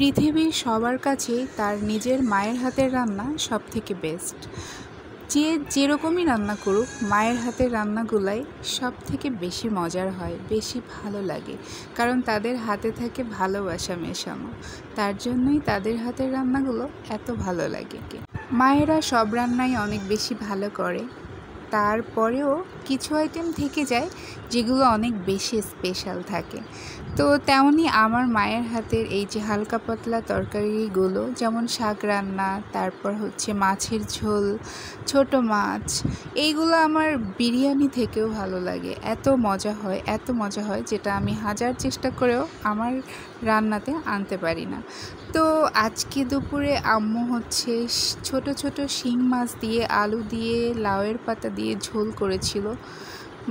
পৃথিবীর সবার কাছেই তার নিজের মায়ের হাতের রান্না সবথেকে বেস্ট। যে যেরকমই রান্না করুক, মায়ের হাতের রান্নাগুলাই সবথেকে বেশি মজার হয়, বেশি ভালো লাগে। কারণ তাদের হাতে থাকে ভালোবাসা মেশানো, তার জন্যই তাদের হাতের রান্নাগুলো এত ভালো লাগে। মায়েরা সব রান্নাই অনেক বেশি ভালো করে, তারপরেও কিছু আইটেম থেকে যায় যেগুলো অনেক বেশি স্পেশাল থাকে। তো তেমনই আমার মায়ের হাতের এই যে হালকা পাতলা তরকারিগুলো, যেমন শাক রান্না, তারপর হচ্ছে মাছের ঝোল, ছোট মাছ, এইগুলো আমার বিরিয়ানি থেকেও ভালো লাগে। এত মজা হয় যেটা আমি হাজার চেষ্টা করেও আমার রান্নাতে আনতে পারি না। তো আজকে দুপুরে আম্মু হচ্ছে ছোট ছোট শিং মাছ দিয়ে আলু দিয়ে লাউয়ের পাতা দিয়ে ঝোল করেছিল।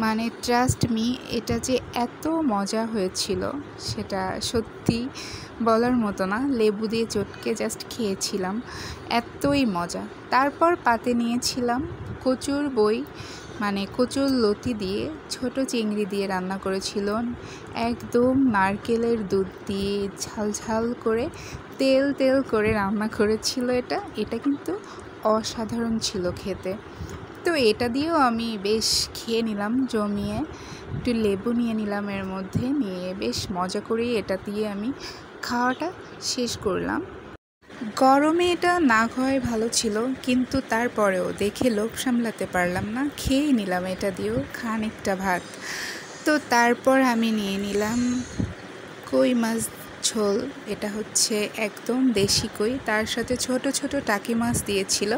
মানে ট্রাস্ট মি, এটা যে এত মজা হয়েছিল সেটা সত্যি বলার মতো না। লেবু দিয়ে চটকে জাস্ট খেয়েছিলাম, এতই মজা। তারপর পাতে নিয়েছিলাম কচুর বই, মানে কচুর লতি দিয়ে ছোট চিংড়ি দিয়ে রান্না করেছিল, একদম নারকেলের দুধ দিয়ে ঝাল ঝাল করে তেল তেল করে রান্না করেছিল। এটা কিন্তু অসাধারণ ছিল খেতে। তো এটা দিয়েও আমি বেশ খেয়ে নিলাম জমিয়ে, একটু লেবু নিয়ে নিলাম এর মধ্যে, নিয়ে বেশ মজা করেই এটা দিয়ে আমি খাওয়াটা শেষ করলাম। গরমে এটা না খাওয়াই ভালো ছিল, কিন্তু তারপরেও দেখে লোভ সামলাতে পারলাম না, খেয়েই নিলাম এটা দিয়েও খানিকটা ভাত। তো তারপর আমি নিয়ে নিলাম কই মাছ ঝোল। এটা হচ্ছে একদম দেশি কই, তার সাথে ছোট ছোট টাকি মাছ দিয়েছিল,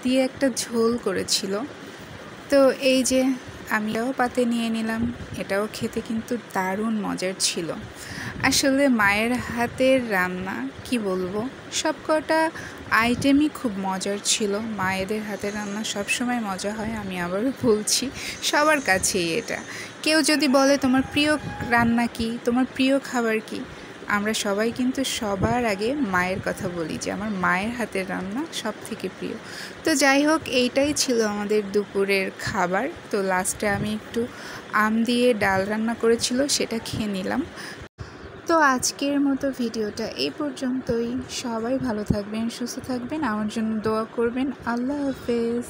দিয়ে একটা ঝোল করেছিল। তো এই যে আমিও পাতে নিয়ে নিলাম, এটাও খেতে কিন্তু দারুণ মজার ছিল। আসলে মায়ের হাতের রান্না কি বলবো, সব কটা আইটেমই খুব মজার ছিল। মায়েদের হাতের রান্না সবসময় মজা হয়, আমি আবারও বলছি, সবার কাছেই এটা। কেউ যদি বলে তোমার প্রিয় রান্না কি, তোমার প্রিয় খাবার কি, আমরা সবাই কিন্তু সবার আগে মায়ের কথা বলি যে আমার মায়ের হাতের রান্না সব থেকে প্রিয়। তো যাই হোক, এইটাই ছিল আমাদের দুপুরের খাবার। তো লাস্টে আমি একটু আম দিয়ে ডাল রান্না করেছিল, সেটা খেয়ে নিলাম। তো আজকের মতো ভিডিওটা এই পর্যন্তই। সবাই ভালো থাকবেন, সুস্থ থাকবেন, আমার জন্য দোয়া করবেন। আল্লাহ হাফেজ।